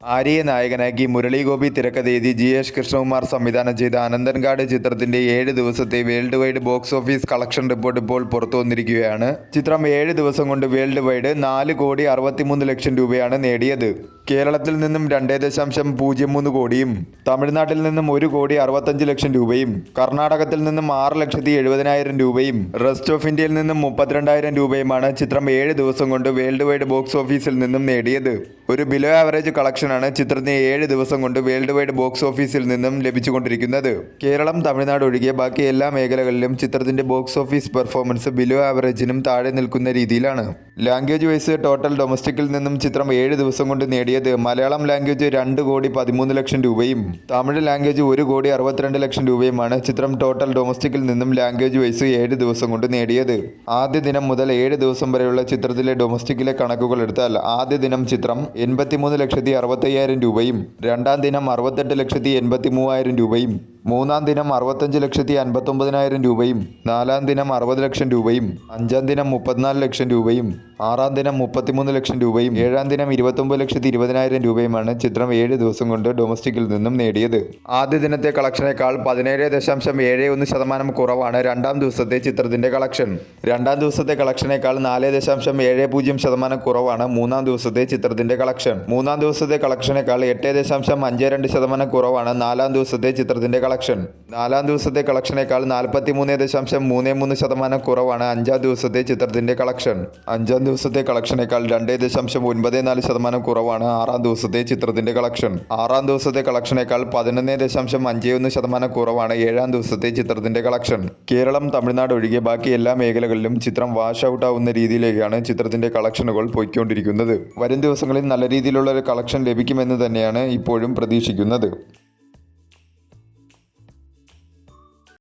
ആര്യയെ നായകനാക്കി മുരളി ഗോപി തിരക്കഥയെഴുതി GH കൃഷ്ണകുമാർ സംവിധാനം ചെയ്ത അനന്തൻകാട് ചിത്രത്തിന്റെ 7 ദിവസത്തെ world wide box office collection report ഇപ്പോൾ പുറത്തു വന്നിരിക്കുകയാണ്. ചിത്രം 7 ദിവസം കൊണ്ട് വേൾഡ് വൈഡ് 4,63,00,000 രൂപയാണ് നേടിയത്. കേരളത്തിൽ നിന്നും 2.03 കോടിയും തമിഴ്നാട്ടിൽ നിന്നും 1,65,00,000 രൂപയും കർണാടകത്തിൽ നിന്നും 6,70,000 രൂപയും റെസ്റ്റ് ഓഫ് ഇന്ത്യയിൽ നിന്നും 32,000 രൂപയുമാണ് ചിത്രം 7 ദിവസം കൊണ്ട് വേൾഡ് വൈഡ് ബോക്സ് ഓഫീസിൽ നിന്നും നേടിയത്. ഒരു ബിലോ ആവറേജ് കളക്ഷനാണ് ചിത്രത്തിന് 7 ദിവസം കൊണ്ട് വേൾഡ് വൈഡ് ബോക്സ് ഓഫീസിൽ നിന്നും ലഭിച്ചുകൊണ്ടിരിക്കുന്നത്. കേരളം, തമിഴ്നാട് ഒഴികെ ബാക്കി എല്ലാ മേഖലകളിലും ചിത്രത്തിന്റെ ബോക്സ് ഓഫീസ് പെർഫോമൻസ് ബിലോ ആവറേജിനും താഴെ നിൽക്കുന്ന രീതിയിലാണ്. ലാംഗ്വേജ് വൈസ് ടോട്ടൽ ഡൊമസ്റ്റിക്കിൽ നിന്നും ചിത്രം 7 ദിവസം കൊണ്ട് നേടിയത് മലയാളം ലാംഗ്വേജ് 2,13,00,000 രൂപയും തമിഴ് ലാംഗ്വേജ് 1,62,00,000 രൂപയുമാണ് ചിത്രം ടോട്ടൽ ഡൊമസ്റ്റിക്കിൽ നിന്നും ലാംഗ്വേജ് വൈസ് 7 ദിവസം കൊണ്ട് നേടിയത്. ആദ്യ ദിനം മുതൽ 7 ദിവസം വരെയുള്ള ചിത്രത്തിലെ ഡൊമസ്റ്റിക്കിലെ കണക്കുകൾ എടുത്താൽ ആദ്യ ദിനം ചിത്രം 83,65,000 രൂപയും രണ്ടാം ദിനം 68,83,000 രൂപയും മൂന്നാം ദിനം 65,59,000 രൂപയും നാലാം ദിനം 60 ലക്ഷം രൂപയും അഞ്ചാം ദിനം 34 ലക്ഷം രൂപയും ആറാം ദിനം 33 ലക്ഷം രൂപയും ഏഴാം ദിനം 29,20,000 രൂപയുമാണ് ചിത്രം 7 ദിവസം കൊണ്ട് ഡൊമസ്റ്റിക്കിൽ നിന്നും നേടിയത്. ആദ്യ ദിനത്തെ കളക്ഷനേക്കാൾ 17.71% കുറവാണ് രണ്ടാം ദിവസത്തെ ചിത്രത്തിന്റെ കളക്ഷൻ. രണ്ടാം ദിവസത്തെ കളക്ഷനേക്കാൾ 4.70% കുറവാണ് മൂന്നാം ദിവസത്തെ ചിത്രത്തിന്റെ കളക്ഷൻ. മൂന്നാം ദിവസത്തെ കളക്ഷനേക്കാൾ 8.52% കുറവാണ് നാലാം ദിവസത്തെ ചിത്രത്തിന്റെ കളക്ഷൻ. നാലാം ദിവസത്തെ കളക്ഷനേക്കാൾ 43.33% കുറവാണ് അഞ്ചാം ദിവസത്തെ ചിത്രത്തിന്റെ കളക്ഷൻ. അഞ്ചാം ദിവസത്തെ കളക്ഷനേക്കാൾ 2.94% കുറവാണ് ആറാം ദിവസത്തെ ചിത്രത്തിന്റെ കളക്ഷൻ. ആറാം ദിവസത്തെ കളക്ഷനേക്കാൾ 11.51% കുറവാണ് ഏഴാം ദിവസത്തെ ചിത്രത്തിന്റെ കളക്ഷൻ. കേരളം, തമിഴ്നാട് ഒഴികെ ബാക്കി എല്ലാ മേഖലകളിലും ചിത്രം വാഷ് ഔട്ട് ആവുന്ന രീതിയിലേക്കാണ് ചിത്രത്തിന്റെ കളക്ഷനുകൾ പോയിക്കൊണ്ടിരിക്കുന്നത്. വരും ദിവസങ്ങളിൽ നല്ല രീതിയിലുള്ള ഒരു കളക്ഷൻ ലഭിക്കുമെന്ന് തന്നെയാണ് ഇപ്പോഴും പ്രതീക്ഷിക്കുന്നത്.